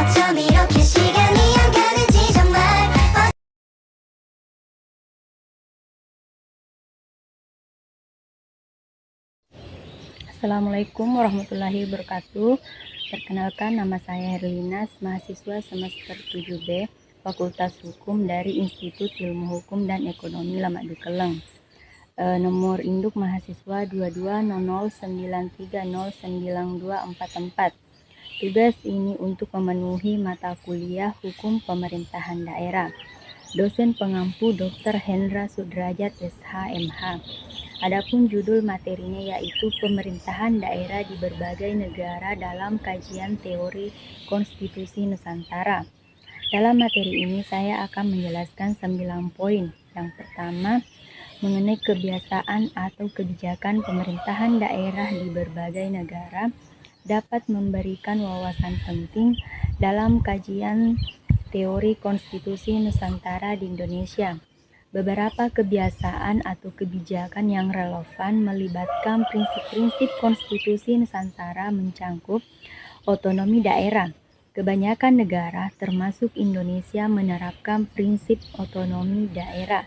어쩜 이렇게 시간이 안 가는지 정말. Assalamualaikum warahmatullahi wabarakatuh. Perkenalkan, nama saya Herlinas, mahasiswa semester 7B, Fakultas Hukum dari Institut Ilmu Hukum dan Ekonomi Lamak Dukeleng. Nomor induk mahasiswa 220093099244. Tugas ini untuk memenuhi mata kuliah Hukum Pemerintahan Daerah. Dosen pengampu Dr. Hendra Sudrajat SH.MH. Adapun judul materinya yaitu Pemerintahan Daerah di Berbagai Negara dalam Kajian Teori Konstitusi Nusantara. Dalam materi ini saya akan menjelaskan 9 poin. Yang pertama, mengenai kebiasaan atau kebijakan pemerintahan daerah di berbagai negara dapat memberikan wawasan penting dalam kajian teori konstitusi Nusantara di Indonesia. Beberapa kebiasaan atau kebijakan yang relevan melibatkan prinsip-prinsip konstitusi Nusantara mencangkup otonomi daerah. Kebanyakan negara, termasuk Indonesia, menerapkan prinsip otonomi daerah.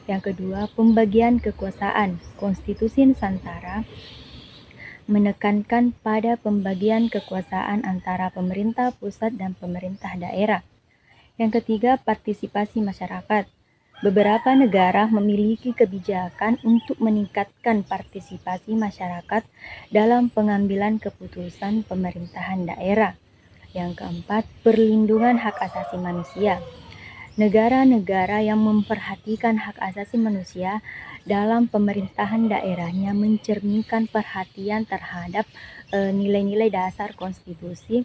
Yang kedua, pembagian kekuasaan. Konstitusi Nusantara menekankan pada pembagian kekuasaan antara pemerintah pusat dan pemerintah daerah. Yang ketiga, partisipasi masyarakat. Beberapa negara memiliki kebijakan untuk meningkatkan partisipasi masyarakat dalam pengambilan keputusan pemerintahan daerah. Yang keempat, perlindungan hak asasi manusia. Negara-negara yang memperhatikan hak asasi manusia dalam pemerintahan daerahnya mencerminkan perhatian terhadap nilai-nilai dasar konstitusi,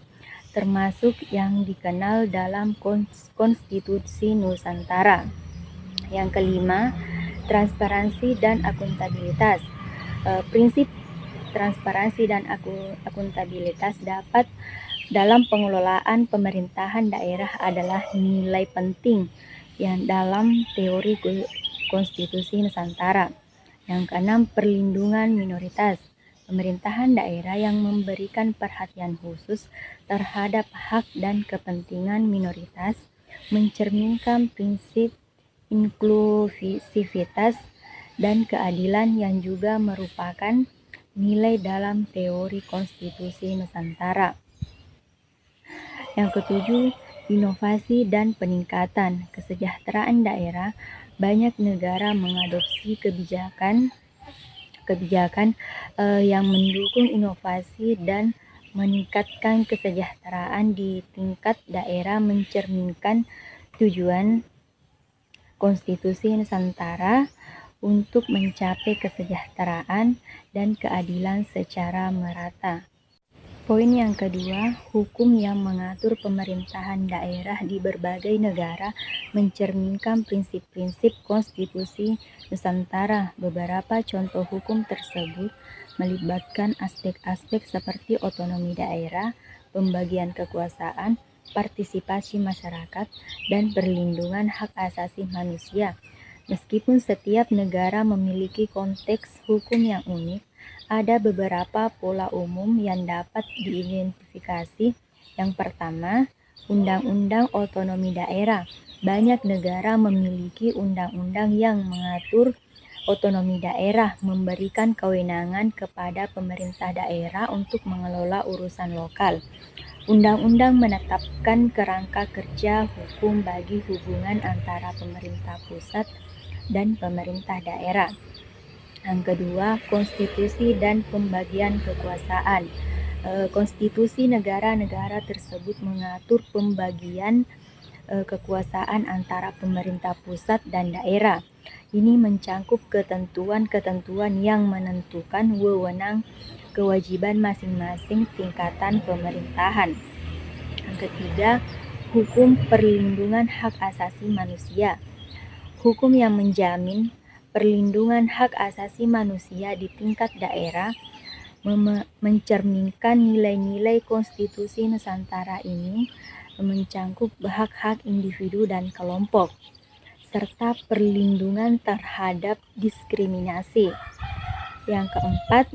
termasuk yang dikenal dalam Konstitusi Nusantara. Yang kelima, transparansi dan akuntabilitas. Prinsip transparansi dan akuntabilitas dapat dalam pengelolaan pemerintahan daerah adalah nilai penting yang dalam teori konstitusi Nusantara. Yang keenam, perlindungan minoritas. Pemerintahan daerah yang memberikan perhatian khusus terhadap hak dan kepentingan minoritas mencerminkan prinsip inklusivitas dan keadilan yang juga merupakan nilai dalam teori konstitusi Nusantara. Yang ketujuh, inovasi dan peningkatan kesejahteraan daerah. Banyak negara mengadopsi kebijakan yang mendukung inovasi dan meningkatkan kesejahteraan di tingkat daerah, mencerminkan tujuan Konstitusi Nusantara untuk mencapai kesejahteraan dan keadilan secara merata. Poin yang kedua, hukum yang mengatur pemerintahan daerah di berbagai negara mencerminkan prinsip-prinsip konstitusi Nusantara. Beberapa contoh hukum tersebut melibatkan aspek-aspek seperti otonomi daerah, pembagian kekuasaan, partisipasi masyarakat, dan perlindungan hak asasi manusia. Meskipun setiap negara memiliki konteks hukum yang unik, ada beberapa pola umum yang dapat diidentifikasi. Yang pertama, Undang-Undang Otonomi Daerah. Banyak negara memiliki undang-undang yang mengatur otonomi daerah, memberikan kewenangan kepada pemerintah daerah untuk mengelola urusan lokal. Undang-undang menetapkan kerangka kerja hukum bagi hubungan antara pemerintah pusat dan pemerintah daerah. Yang kedua, konstitusi dan pembagian kekuasaan. Konstitusi negara-negara tersebut mengatur pembagian kekuasaan antara pemerintah pusat dan daerah. Ini mencangkup ketentuan-ketentuan yang menentukan wewenang kewajiban masing-masing tingkatan pemerintahan. Yang ketiga, hukum perlindungan hak asasi manusia. Hukum yang menjamin perlindungan hak asasi manusia di tingkat daerah mencerminkan nilai-nilai konstitusi Nusantara ini, mencangkup hak-hak individu dan kelompok, serta perlindungan terhadap diskriminasi. Yang keempat,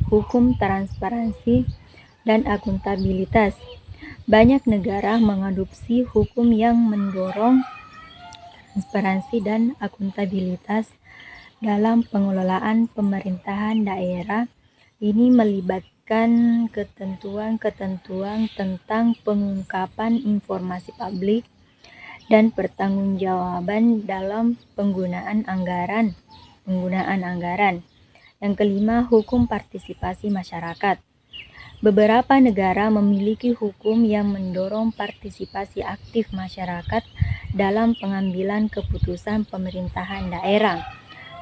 hukum transparansi dan akuntabilitas. Banyak negara mengadopsi hukum yang mendorong transparansi dan akuntabilitas dalam pengelolaan pemerintahan daerah. Ini melibatkan ketentuan-ketentuan tentang pengungkapan informasi publik dan pertanggungjawaban dalam penggunaan anggaran. Yang kelima, hukum partisipasi masyarakat. Beberapa negara memiliki hukum yang mendorong partisipasi aktif masyarakat dalam pengambilan keputusan pemerintahan daerah.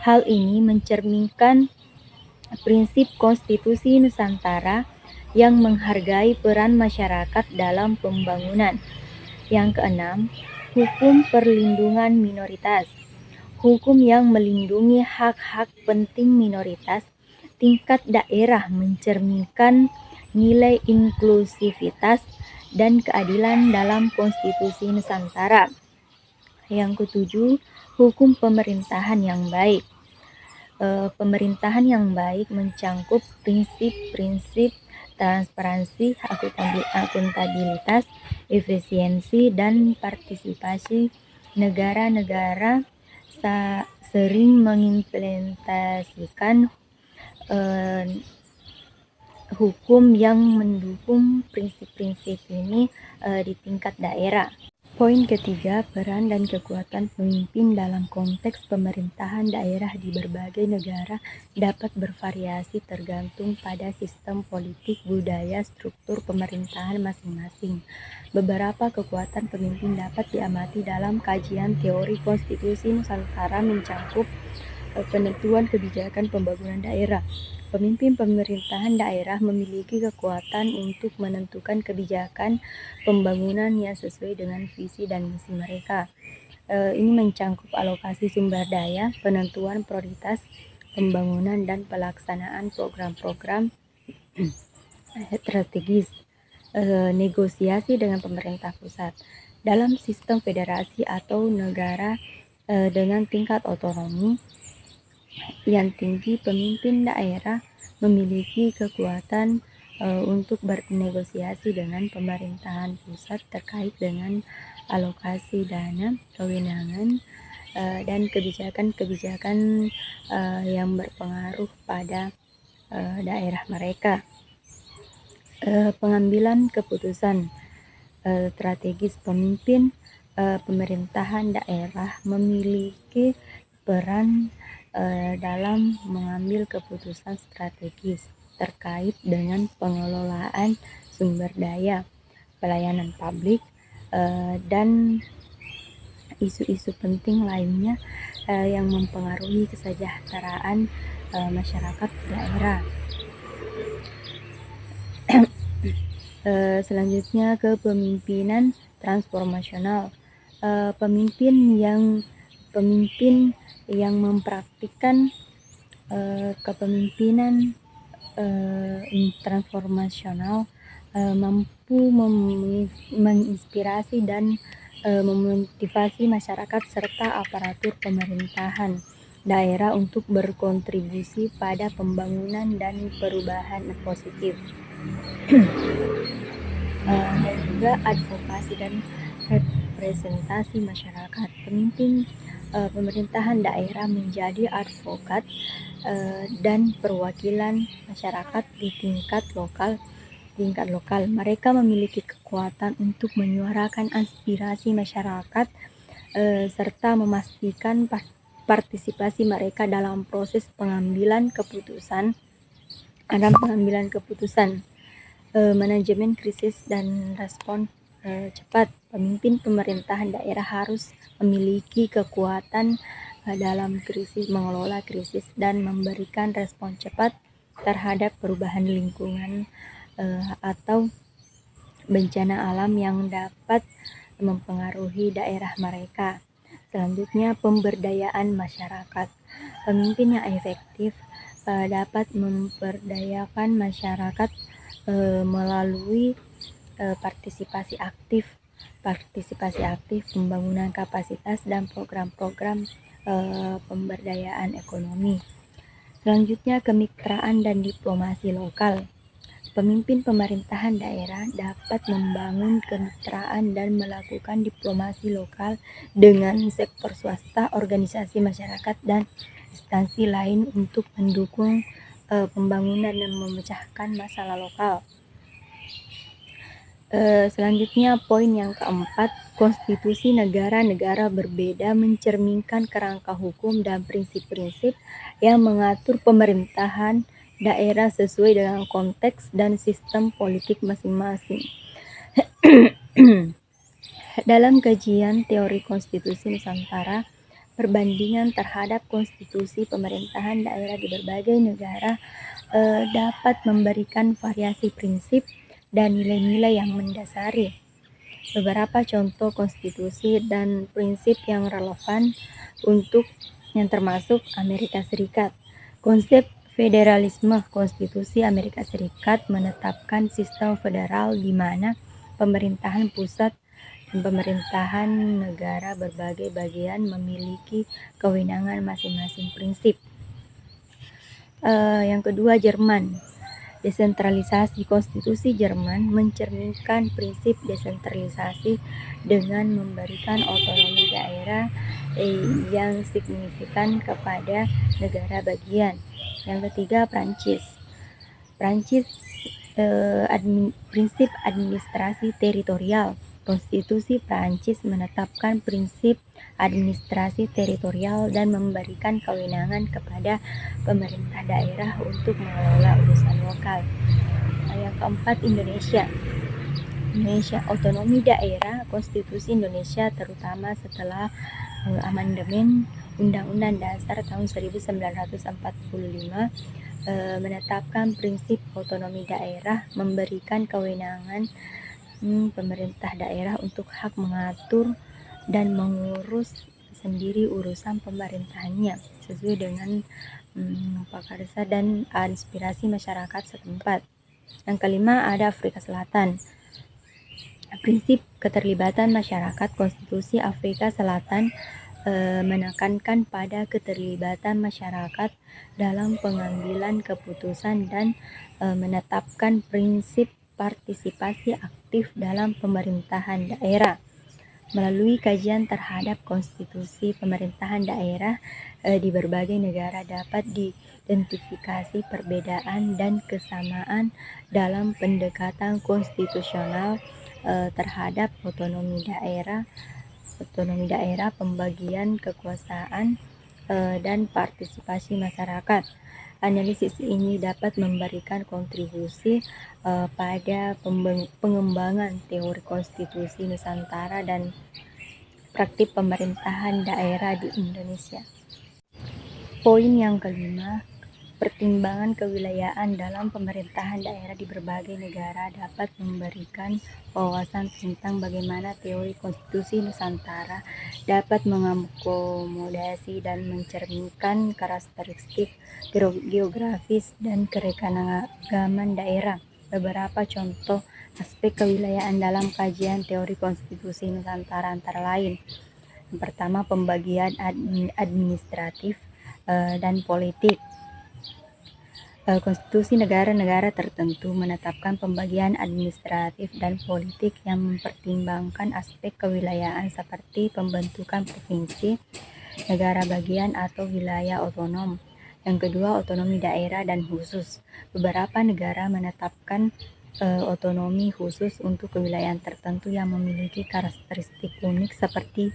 Hal ini mencerminkan prinsip konstitusi Nusantara yang menghargai peran masyarakat dalam pembangunan. Yang keenam, hukum perlindungan minoritas. Hukum yang melindungi hak-hak penting minoritas tingkat daerah mencerminkan nilai inklusivitas dan keadilan dalam konstitusi Nusantara. Yang ketujuh, hukum pemerintahan yang baik. Pemerintahan yang baik mencangkup prinsip-prinsip transparansi, akuntabilitas, efisiensi, dan partisipasi. Negara-negara sering mengimplementasikan hukum yang mendukung prinsip-prinsip ini di tingkat daerah. Poin ketiga, peran dan kekuatan pemimpin dalam konteks pemerintahan daerah di berbagai negara dapat bervariasi tergantung pada sistem politik, budaya, struktur pemerintahan masing-masing. Beberapa kekuatan pemimpin dapat diamati dalam kajian teori konstitusi Nusantara mencangkup penentuan kebijakan pembangunan daerah. Pemimpin pemerintahan daerah memiliki kekuatan untuk menentukan kebijakan pembangunan yang sesuai dengan visi dan misi mereka. Ini mencangkup alokasi sumber daya, penentuan prioritas pembangunan, dan pelaksanaan program-program strategis. Negosiasi dengan pemerintah pusat. Dalam sistem federasi atau negara dengan tingkat otonomi yang tinggi, pemimpin daerah memiliki kekuatan untuk bernegosiasi dengan pemerintahan pusat terkait dengan alokasi dana, kewenangan, dan kebijakan-kebijakan yang berpengaruh pada daerah mereka. Pengambilan keputusan strategis. Pemimpin pemerintahan daerah memiliki peran dalam mengambil keputusan strategis terkait dengan pengelolaan sumber daya, pelayanan publik, dan isu-isu penting lainnya yang mempengaruhi kesejahteraan masyarakat daerah. Selanjutnya, kepemimpinan transformasional. Pemimpin yang mempraktikkan kepemimpinan transformasional mampu menginspirasi dan memotivasi masyarakat serta aparatur pemerintahan daerah untuk berkontribusi pada pembangunan dan perubahan positif. Dan juga advokasi dan representasi masyarakat. Pemimpin pemerintahan daerah menjadi advokat dan perwakilan masyarakat di tingkat lokal. Mereka memiliki kekuatan untuk menyuarakan aspirasi masyarakat serta memastikan partisipasi mereka dalam proses pengambilan keputusan. Manajemen krisis dan respon cepat. Pemimpin pemerintahan daerah harus memiliki kekuatan dalam mengelola krisis dan memberikan respon cepat terhadap perubahan lingkungan atau bencana alam yang dapat mempengaruhi daerah mereka. Selanjutnya, pemberdayaan masyarakat. Pemimpin yang efektif dapat memberdayakan masyarakat melalui partisipasi aktif, pembangunan kapasitas, dan program-program pemberdayaan ekonomi. Selanjutnya, kemitraan dan diplomasi lokal. Pemimpin pemerintahan daerah dapat membangun kemitraan dan melakukan diplomasi lokal dengan sektor swasta, organisasi masyarakat, dan instansi lain untuk mendukung pembangunan dan memecahkan masalah lokal. Selanjutnya poin yang keempat, konstitusi negara-negara berbeda mencerminkan kerangka hukum dan prinsip-prinsip yang mengatur pemerintahan daerah sesuai dengan konteks dan sistem politik masing-masing. Dalam kajian teori konstitusi Nusantara, perbandingan terhadap konstitusi pemerintahan daerah di berbagai negara dapat memberikan variasi prinsip dan nilai-nilai yang mendasari. Beberapa contoh konstitusi dan prinsip yang relevan untuk yang termasuk Amerika Serikat. Konsep federalisme konstitusi Amerika Serikat menetapkan sistem federal di mana pemerintahan pusat dan pemerintahan negara berbagai bagian memiliki kewenangan masing-masing prinsip. Yang kedua, Jerman. Desentralisasi konstitusi Jerman mencerminkan prinsip desentralisasi dengan memberikan otonomi daerah yang signifikan kepada negara bagian. Yang ketiga, Prancis. Prinsip administrasi teritorial. Konstitusi Prancis menetapkan prinsip administrasi teritorial dan memberikan kewenangan kepada pemerintah daerah untuk mengelola urusan lokal. Yang keempat, Indonesia. Otonomi daerah. Konstitusi Indonesia terutama setelah amandemen Undang-Undang Dasar tahun 1945 menetapkan prinsip otonomi daerah, memberikan kewenangan pemerintah daerah untuk hak mengatur dan mengurus sendiri urusan pemerintahannya sesuai dengan pakarsa dan aspirasi masyarakat setempat. Yang kelima, ada Afrika Selatan. Prinsip keterlibatan masyarakat. Konstitusi Afrika Selatan menekankan pada keterlibatan masyarakat dalam pengambilan keputusan dan menetapkan prinsip partisipasi aktif dalam pemerintahan daerah. Melalui kajian terhadap konstitusi pemerintahan daerah di berbagai negara dapat diidentifikasi perbedaan dan kesamaan dalam pendekatan konstitusional terhadap otonomi daerah, pembagian kekuasaan, dan partisipasi masyarakat. Analisis ini dapat memberikan kontribusi pada pengembangan teori konstitusi Nusantara dan praktik pemerintahan daerah di Indonesia. Poin yang kelima, pertimbangan kewilayahan dalam pemerintahan daerah di berbagai negara dapat memberikan wawasan tentang bagaimana teori konstitusi Nusantara dapat mengakomodasi dan mencerminkan karakteristik geografis dan keanekaragaman daerah. Beberapa contoh aspek kewilayahan dalam kajian teori konstitusi Nusantara antara lain. Yang pertama, pembagian administratif dan politik. Konstitusi negara-negara tertentu menetapkan pembagian administratif dan politik yang mempertimbangkan aspek kewilayahan seperti pembentukan provinsi, negara bagian atau wilayah otonom. Yang kedua, otonomi daerah dan khusus. Beberapa negara menetapkan otonomi khusus untuk kewilayahan tertentu yang memiliki karakteristik unik seperti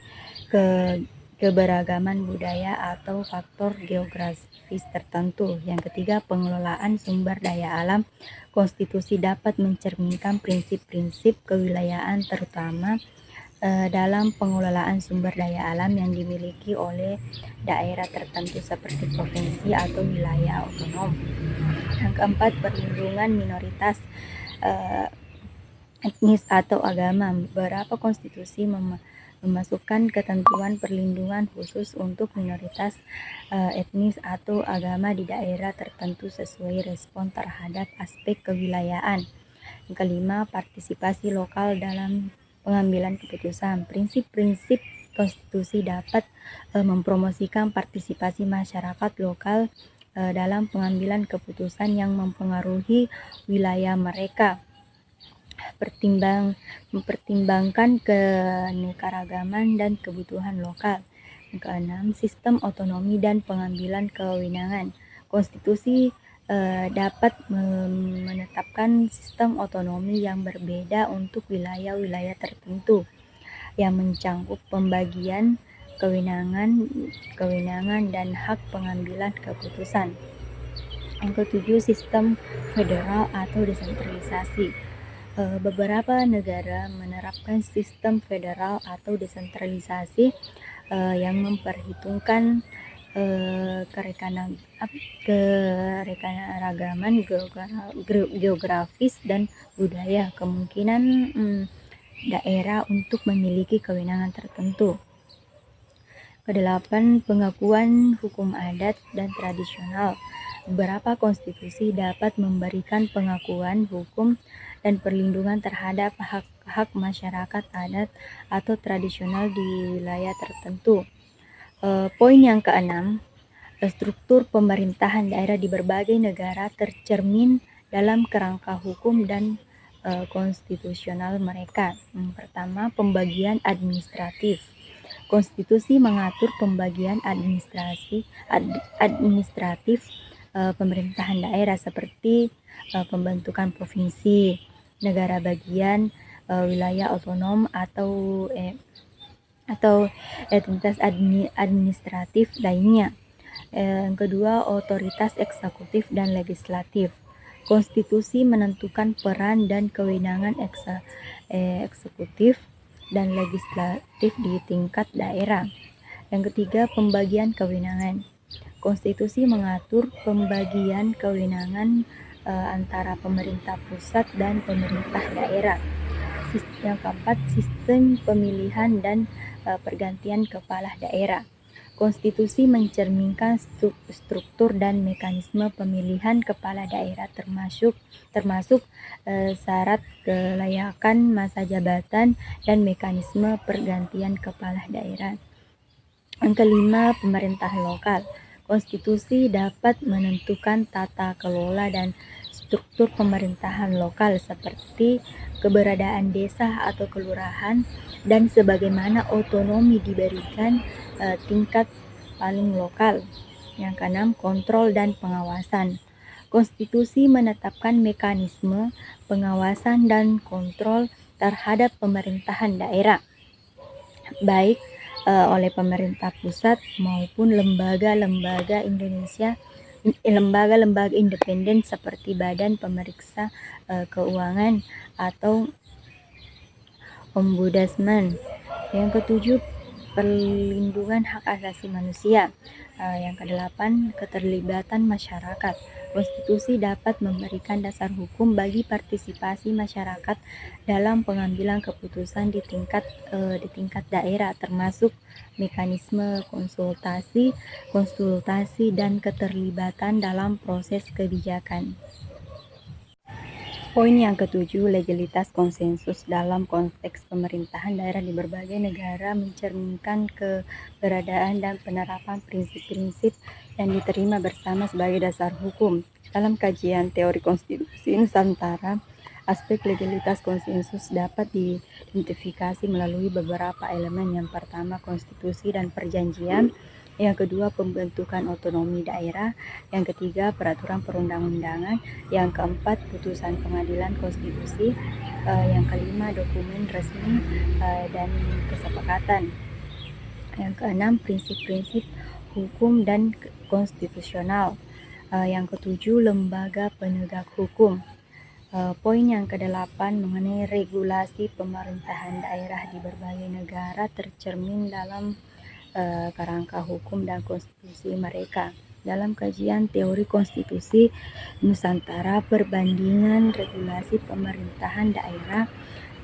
keberagaman budaya atau faktor geografis tertentu. Yang ketiga, pengelolaan sumber daya alam. Konstitusi dapat mencerminkan prinsip-prinsip kewilayahan terutama dalam pengelolaan sumber daya alam yang dimiliki oleh daerah tertentu seperti provinsi atau wilayah otonom. Yang keempat, perlindungan minoritas etnis atau agama. Beberapa konstitusi memasukkan ketentuan perlindungan khusus untuk minoritas etnis atau agama di daerah tertentu sesuai respon terhadap aspek kewilayahan. Yang kelima, partisipasi lokal dalam pengambilan keputusan. Prinsip-prinsip konstitusi dapat mempromosikan partisipasi masyarakat lokal dalam pengambilan keputusan yang mempengaruhi wilayah mereka. Mempertimbangkan keanekaragaman dan kebutuhan lokal. Yang keenam, sistem otonomi dan pengambilan kewenangan. Konstitusi dapat menetapkan sistem otonomi yang berbeda untuk wilayah-wilayah tertentu yang mencangkup pembagian kewenangan dan hak pengambilan keputusan. Yang ketujuh, sistem federal atau desentralisasi. Beberapa negara menerapkan sistem federal atau desentralisasi yang memperhitungkan keanekaragaman geografis dan budaya, kemungkinan daerah untuk memiliki kewenangan tertentu. Kedelapan, pengakuan hukum adat dan tradisional. Beberapa konstitusi dapat memberikan pengakuan hukum dan perlindungan terhadap hak-hak masyarakat adat atau tradisional di wilayah tertentu. Poin yang keenam, struktur pemerintahan daerah di berbagai negara tercermin dalam kerangka hukum dan konstitusional mereka. Pertama, pembagian administratif. Konstitusi mengatur pembagian administratif pemerintahan daerah seperti pembentukan provinsi, negara bagian, wilayah otonom atau entitas administratif lainnya. Yang kedua, otoritas eksekutif dan legislatif. Konstitusi menentukan peran dan kewenangan eksekutif dan legislatif di tingkat daerah. Yang ketiga, pembagian kewenangan. Konstitusi mengatur pembagian kewenangan antara pemerintah pusat dan pemerintah daerah. Yang keempat, sistem pemilihan dan pergantian kepala daerah. Konstitusi mencerminkan struktur dan mekanisme pemilihan kepala daerah termasuk syarat kelayakan masa jabatan dan mekanisme pergantian kepala daerah. Yang kelima, pemerintahan lokal. Konstitusi dapat menentukan tata kelola dan struktur pemerintahan lokal seperti keberadaan desa atau kelurahan dan sebagaimana otonomi diberikan tingkat paling lokal. Yang keenam, kontrol dan pengawasan. Konstitusi menetapkan mekanisme pengawasan dan kontrol terhadap pemerintahan daerah, baik oleh pemerintah pusat maupun lembaga-lembaga independen seperti Badan Pemeriksa Keuangan atau Ombudsman. Yang ketujuh, perlindungan hak asasi manusia. Yang kedelapan, keterlibatan masyarakat. Konstitusi dapat memberikan dasar hukum bagi partisipasi masyarakat dalam pengambilan keputusan di tingkat daerah, termasuk mekanisme konsultasi dan keterlibatan dalam proses kebijakan. Poin yang ketujuh, legalitas konsensus dalam konteks pemerintahan daerah di berbagai negara mencerminkan keberadaan dan penerapan prinsip-prinsip yang diterima bersama sebagai dasar hukum. Dalam kajian teori konstitusi Nusantara, aspek legalitas konsensus dapat diidentifikasi melalui beberapa elemen. Yang pertama, konstitusi dan perjanjian. Yang kedua, pembentukan otonomi daerah. Yang ketiga, peraturan perundang-undangan. Yang keempat, putusan pengadilan konstitusi. Yang kelima, dokumen resmi dan kesepakatan. Yang keenam, prinsip-prinsip hukum dan konstitusional. Yang ketujuh, lembaga penegak hukum. Poin yang kedelapan mengenai regulasi pemerintahan daerah di berbagai negara tercermin dalam kerangka hukum dan konstitusi mereka. Dalam kajian teori konstitusi Nusantara, perbandingan regulasi pemerintahan daerah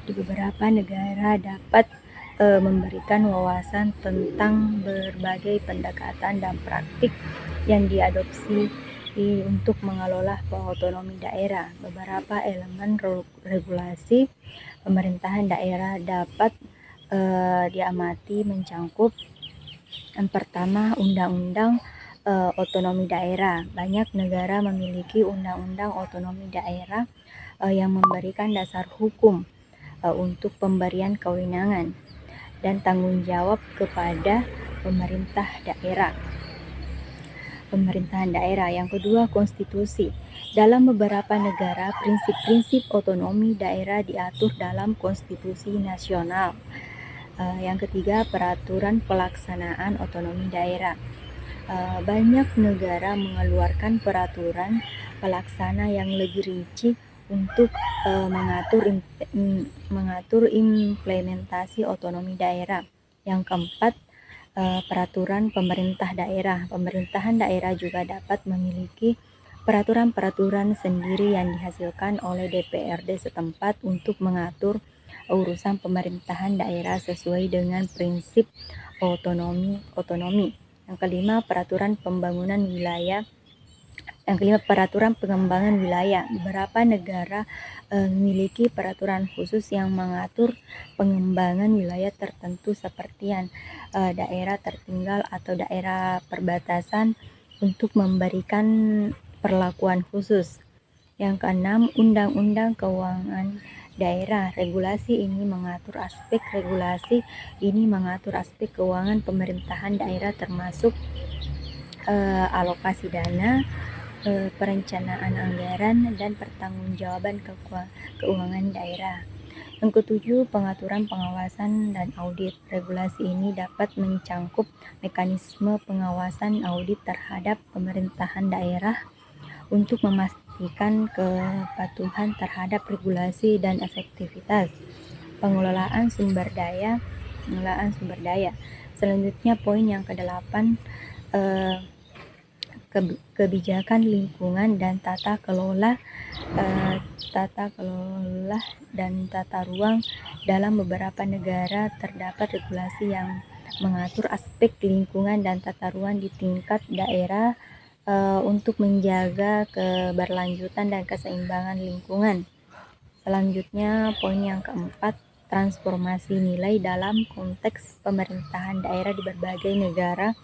di beberapa negara dapat memberikan wawasan tentang berbagai pendekatan dan praktik yang diadopsi untuk mengelola otonomi daerah. Beberapa elemen regulasi pemerintahan daerah dapat diamati mencangkup yang pertama, undang-undang otonomi daerah. Banyak negara memiliki undang-undang otonomi daerah yang memberikan dasar hukum untuk pemberian kewenangan dan tanggung jawab kepada pemerintahan daerah. Yang kedua, konstitusi. Dalam beberapa negara, prinsip-prinsip otonomi daerah diatur dalam konstitusi nasional. Yang ketiga, peraturan pelaksanaan otonomi daerah. Banyak negara mengeluarkan peraturan pelaksana yang lebih rinci untuk mengatur implementasi otonomi daerah. Yang keempat, peraturan pemerintah daerah. Pemerintahan daerah juga dapat memiliki peraturan-peraturan sendiri yang dihasilkan oleh DPRD setempat untuk mengatur urusan pemerintahan daerah sesuai dengan prinsip otonomi. Yang kelima, peraturan pengembangan wilayah. Beberapa negara memiliki peraturan khusus yang mengatur pengembangan wilayah tertentu seperti daerah tertinggal atau daerah perbatasan untuk memberikan perlakuan khusus. Yang keenam, undang-undang keuangan daerah. Regulasi ini mengatur aspek keuangan pemerintahan daerah termasuk alokasi dana, perencanaan anggaran, dan pertanggungjawaban keuangan daerah. Yang ketujuh, pengaturan pengawasan dan audit. Regulasi ini dapat mencangkup mekanisme pengawasan audit terhadap pemerintahan daerah untuk memastikan kepatuhan terhadap regulasi dan efektivitas pengelolaan sumber daya. Selanjutnya, poin yang ke-8, kebijakan lingkungan dan tata kelola dan tata ruang. Dalam beberapa negara terdapat regulasi yang mengatur aspek lingkungan dan tata ruang di tingkat daerah untuk menjaga keberlanjutan dan keseimbangan lingkungan. Selanjutnya, poin yang keempat, transformasi nilai. Dalam konteks pemerintahan daerah di berbagai negara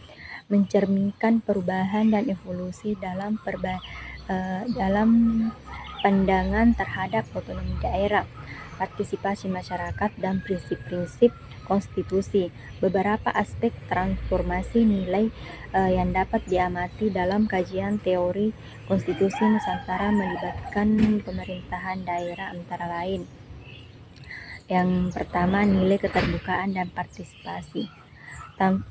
mencerminkan perubahan dan evolusi dalam pandangan terhadap otonomi daerah, partisipasi masyarakat, dan prinsip-prinsip konstitusi. Beberapa aspek transformasi nilai yang dapat diamati dalam kajian teori konstitusi Nusantara melibatkan pemerintahan daerah antara lain. Yang pertama, nilai keterbukaan dan partisipasi.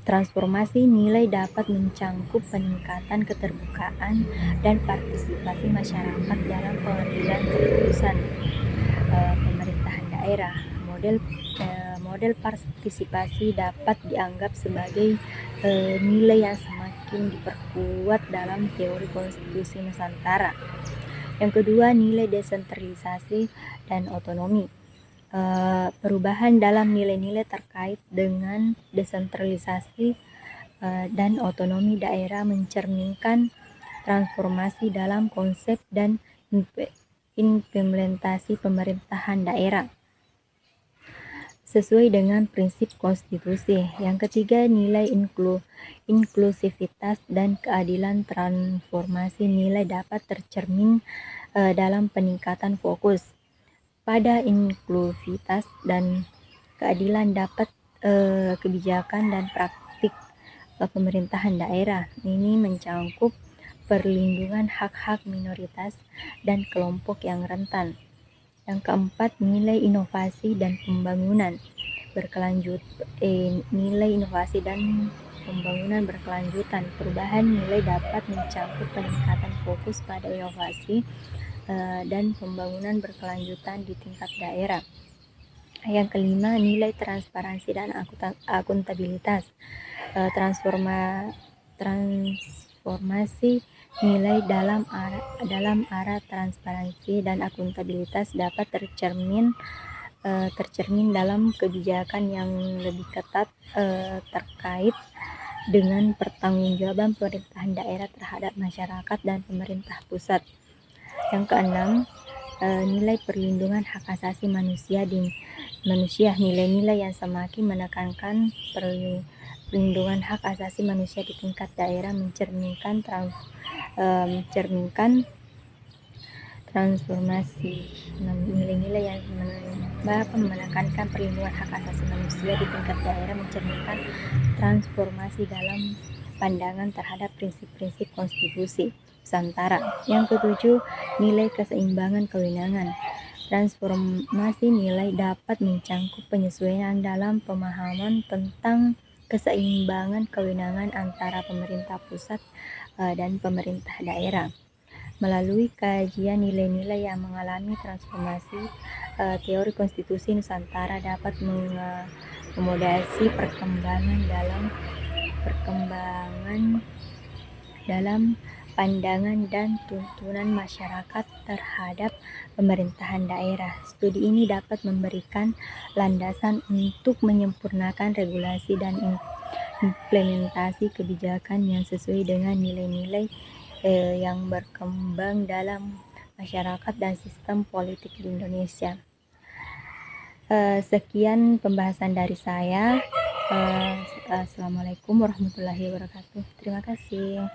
Transformasi nilai dapat mencangkup peningkatan keterbukaan dan partisipasi masyarakat dalam pengambilan keputusan pemerintahan daerah. Model partisipasi dapat dianggap sebagai nilai yang semakin diperkuat dalam teori konstitusi Nusantara. Yang kedua, nilai desentralisasi dan otonomi. Perubahan dalam nilai-nilai terkait dengan desentralisasi dan otonomi daerah mencerminkan transformasi dalam konsep dan implementasi pemerintahan daerah sesuai dengan prinsip konstitusi. Yang ketiga, nilai inklusivitas dan keadilan. Transformasi nilai dapat tercermin dalam peningkatan fokus pada inklusivitas dan keadilan dapat kebijakan dan praktik pemerintahan daerah. Ini mencangkup perlindungan hak-hak minoritas dan kelompok yang rentan. Yang keempat, nilai inovasi dan pembangunan berkelanjutan. Perubahan nilai dapat mencakup peningkatan fokus pada inovasi dan pembangunan berkelanjutan di tingkat daerah. Yang kelima, nilai transparansi dan akuntabilitas. Transformasi nilai dalam arah transparansi dan akuntabilitas dapat tercermin dalam kebijakan yang lebih ketat terkait dengan pertanggungjawaban pemerintahan daerah terhadap masyarakat dan pemerintah pusat. Yang keenam, nilai perlindungan hak asasi manusia. Nilai-nilai yang semakin menekankan pelindungan hak asasi manusia di tingkat daerah mencerminkan transformasi nilai-nilai yang menekankan perlindungan hak asasi manusia di tingkat daerah mencerminkan transformasi dalam pandangan terhadap prinsip-prinsip konstitusi Nusantara. Yang ketujuh, nilai keseimbangan kewenangan. Transformasi nilai dapat mencangkup penyesuaian dalam pemahaman tentang keseimbangan kewenangan antara pemerintah pusat dan pemerintah daerah. Melalui kajian nilai-nilai yang mengalami transformasi, teori konstitusi Nusantara dapat mengakomodasi perkembangan dalam pandangan dan tuntunan masyarakat terhadap pemerintahan daerah. Studi ini dapat memberikan landasan untuk menyempurnakan regulasi dan implementasi kebijakan yang sesuai dengan nilai-nilai yang berkembang dalam masyarakat dan sistem politik di Indonesia. Sekian pembahasan dari saya. Assalamualaikum warahmatullahi wabarakatuh. Terima kasih.